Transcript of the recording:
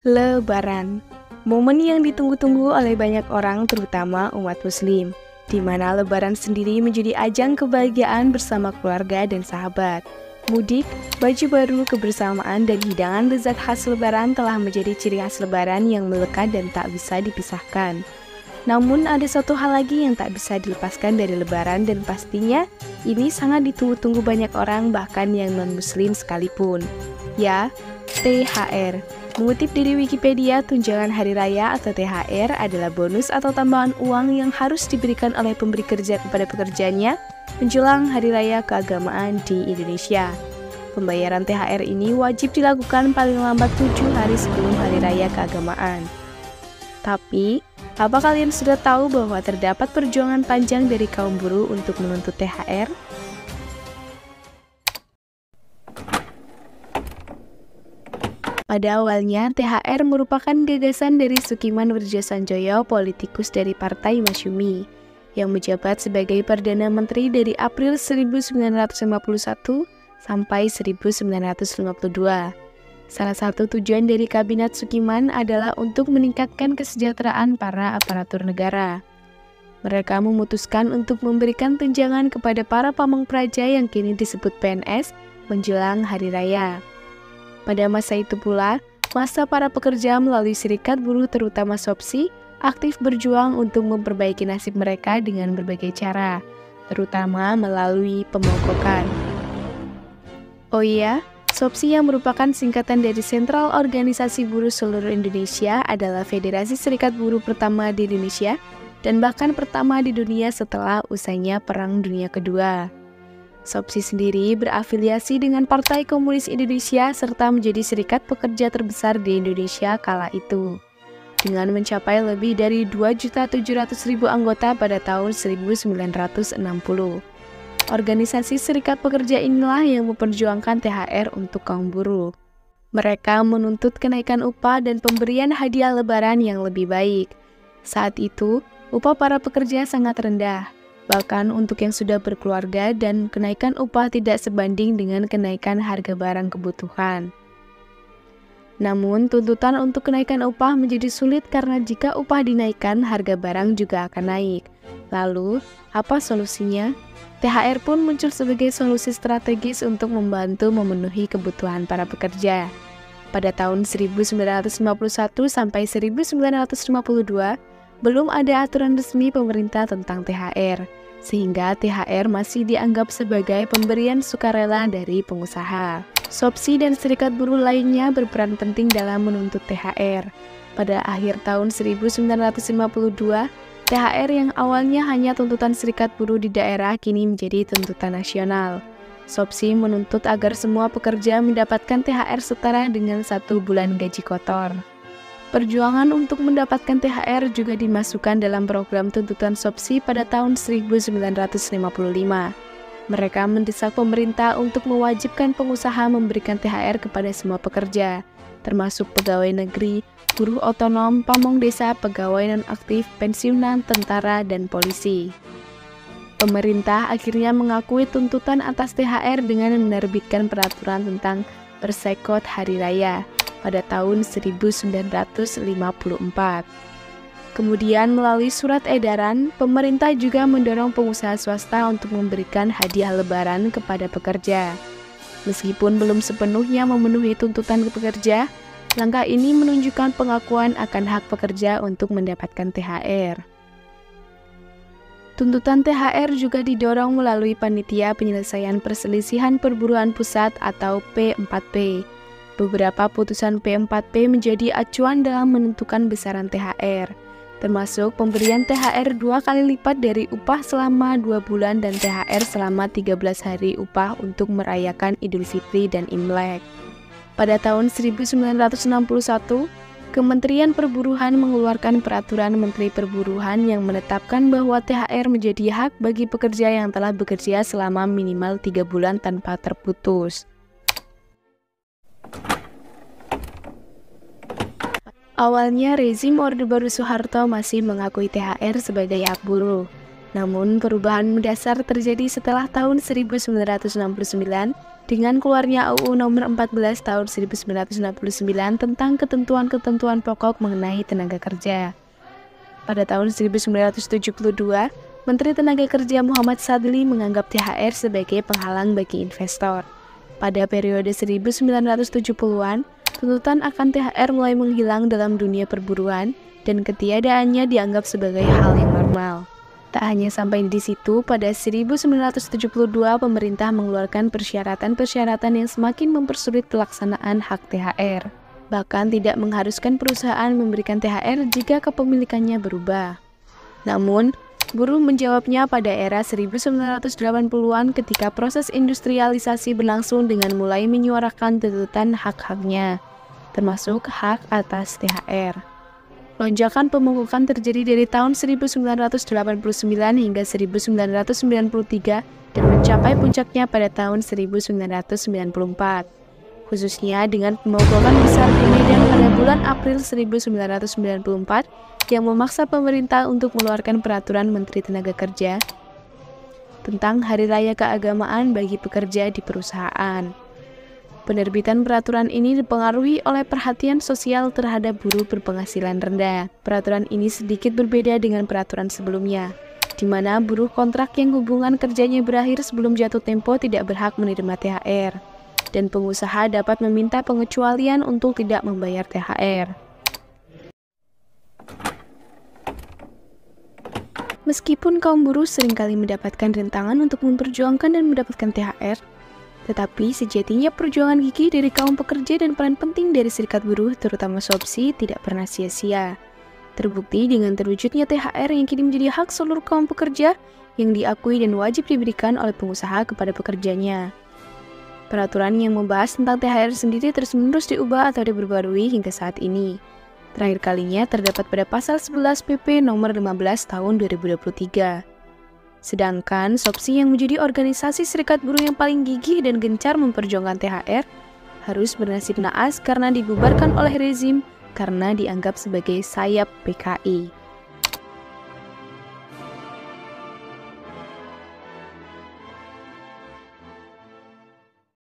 Lebaran, momen yang ditunggu-tunggu oleh banyak orang terutama umat muslim, di mana Lebaran sendiri menjadi ajang kebahagiaan bersama keluarga dan sahabat. Mudik, baju baru, kebersamaan, dan hidangan lezat khas Lebaran telah menjadi ciri khas Lebaran yang melekat dan tak bisa dipisahkan. Namun ada satu hal lagi yang tak bisa dilepaskan dari Lebaran dan pastinya ini sangat ditunggu-tunggu banyak orang bahkan yang non-muslim sekalipun. Ya, THR. Mengutip dari Wikipedia, tunjangan hari raya atau THR adalah bonus atau tambahan uang yang harus diberikan oleh pemberi kerja kepada pekerjanya menjelang hari raya keagamaan di Indonesia. Pembayaran THR ini wajib dilakukan paling lambat 7 hari sebelum hari raya keagamaan. Tapi, apa kalian sudah tahu bahwa terdapat perjuangan panjang dari kaum buruh untuk menuntut THR? Pada awalnya, THR merupakan gagasan dari Sukiman Wirjasanjoyo, politikus dari Partai Masyumi, yang menjabat sebagai Perdana Menteri dari April 1951 sampai 1952. Salah satu tujuan dari Kabinet Sukiman adalah untuk meningkatkan kesejahteraan para aparatur negara. Mereka memutuskan untuk memberikan tunjangan kepada para pamong praja yang kini disebut PNS menjelang hari raya. Pada masa itu pula, masa para pekerja melalui serikat buruh terutama SOPSI aktif berjuang untuk memperbaiki nasib mereka dengan berbagai cara, terutama melalui pemogokan. Oh iya, SOPSI yang merupakan singkatan dari Sentral Organisasi Buruh Seluruh Indonesia adalah Federasi Serikat Buruh pertama di Indonesia dan bahkan pertama di dunia setelah usainya Perang Dunia Kedua. SOPSI sendiri berafiliasi dengan Partai Komunis Indonesia serta menjadi serikat pekerja terbesar di Indonesia kala itu, dengan mencapai lebih dari 2.700.000 anggota pada tahun 1960. Organisasi serikat pekerja inilah yang memperjuangkan THR untuk kaum buruh. Mereka menuntut kenaikan upah dan pemberian hadiah Lebaran yang lebih baik. Saat itu, upah para pekerja sangat rendah, bahkan untuk yang sudah berkeluarga, dan kenaikan upah tidak sebanding dengan kenaikan harga barang kebutuhan. Namun, tuntutan untuk kenaikan upah menjadi sulit karena jika upah dinaikkan, harga barang juga akan naik. Lalu, apa solusinya? THR pun muncul sebagai solusi strategis untuk membantu memenuhi kebutuhan para pekerja. Pada tahun 1951 sampai 1952, belum ada aturan resmi pemerintah tentang THR, sehingga THR masih dianggap sebagai pemberian sukarela dari pengusaha. SOPSI dan serikat buruh lainnya berperan penting dalam menuntut THR. Pada akhir tahun 1952, THR yang awalnya hanya tuntutan serikat buruh di daerah kini menjadi tuntutan nasional. SOPSI menuntut agar semua pekerja mendapatkan THR setara dengan 1 bulan gaji kotor. Perjuangan untuk mendapatkan THR juga dimasukkan dalam program tuntutan SOPSI pada tahun 1955. Mereka mendesak pemerintah untuk mewajibkan pengusaha memberikan THR kepada semua pekerja, termasuk pegawai negeri, buruh otonom, pamong desa, pegawai non-aktif, pensiunan, tentara, dan polisi. Pemerintah akhirnya mengakui tuntutan atas THR dengan menerbitkan peraturan tentang persekot hari raya pada tahun 1954. Kemudian melalui surat edaran, pemerintah juga mendorong pengusaha swasta untuk memberikan hadiah Lebaran kepada pekerja. Meskipun belum sepenuhnya memenuhi tuntutan pekerja, langkah ini menunjukkan pengakuan akan hak pekerja untuk mendapatkan THR. Tuntutan THR juga didorong melalui Panitia Penyelesaian Perselisihan Perburuan Pusat atau P4P. Beberapa putusan P4P menjadi acuan dalam menentukan besaran THR, termasuk pemberian THR 2 kali lipat dari upah selama 2 bulan dan THR selama 13 hari upah untuk merayakan Idul Fitri dan Imlek. Pada tahun 1961, Kementerian Perburuhan mengeluarkan Peraturan Menteri Perburuhan yang menetapkan bahwa THR menjadi hak bagi pekerja yang telah bekerja selama minimal 3 bulan tanpa terputus. Awalnya, rezim Orde Baru Soeharto masih mengakui THR sebagai hak buruh. Namun, perubahan mendasar terjadi setelah tahun 1969 Dengan keluarnya UU Nomor 14 Tahun 1969 tentang ketentuan-ketentuan pokok mengenai tenaga kerja. Pada tahun 1972, Menteri Tenaga Kerja Muhammad Sadli menganggap THR sebagai penghalang bagi investor. Pada periode 1970-an, tuntutan akan THR mulai menghilang dalam dunia perburuan dan ketiadaannya dianggap sebagai hal yang normal. Tak hanya sampai di situ, pada 1972 pemerintah mengeluarkan persyaratan-persyaratan yang semakin mempersulit pelaksanaan hak THR. Bahkan tidak mengharuskan perusahaan memberikan THR jika kepemilikannya berubah. Namun, buruh menjawabnya pada era 1980-an ketika proses industrialisasi berlangsung dengan mulai menyuarakan tuntutan hak-haknya, termasuk hak atas THR. Lonjakan pemungutan terjadi dari tahun 1989 hingga 1993 dan mencapai puncaknya pada tahun 1994, khususnya dengan pemogokan besar di Medan pada bulan April 1994 yang memaksa pemerintah untuk mengeluarkan peraturan Menteri Tenaga Kerja tentang Hari Raya Keagamaan bagi pekerja di perusahaan. Penerbitan peraturan ini dipengaruhi oleh perhatian sosial terhadap buruh berpenghasilan rendah. Peraturan ini sedikit berbeda dengan peraturan sebelumnya, di mana buruh kontrak yang hubungan kerjanya berakhir sebelum jatuh tempo tidak berhak menerima THR, dan pengusaha dapat meminta pengecualian untuk tidak membayar THR. Meskipun kaum buruh seringkali mendapatkan rintangan untuk memperjuangkan dan mendapatkan THR, tetapi sejatinya perjuangan gigih dari kaum pekerja dan peran penting dari serikat buruh, terutama SOPSI, tidak pernah sia-sia. Terbukti dengan terwujudnya THR yang kini menjadi hak seluruh kaum pekerja yang diakui dan wajib diberikan oleh pengusaha kepada pekerjanya. Peraturan yang membahas tentang THR sendiri terus-menerus diubah atau diperbarui hingga saat ini. Terakhir kalinya terdapat pada pasal 11 PP nomor 15 tahun 2023. Sedangkan SOPSI yang menjadi organisasi serikat buruh yang paling gigih dan gencar memperjuangkan THR harus bernasib naas karena dibubarkan oleh rezim karena dianggap sebagai sayap PKI.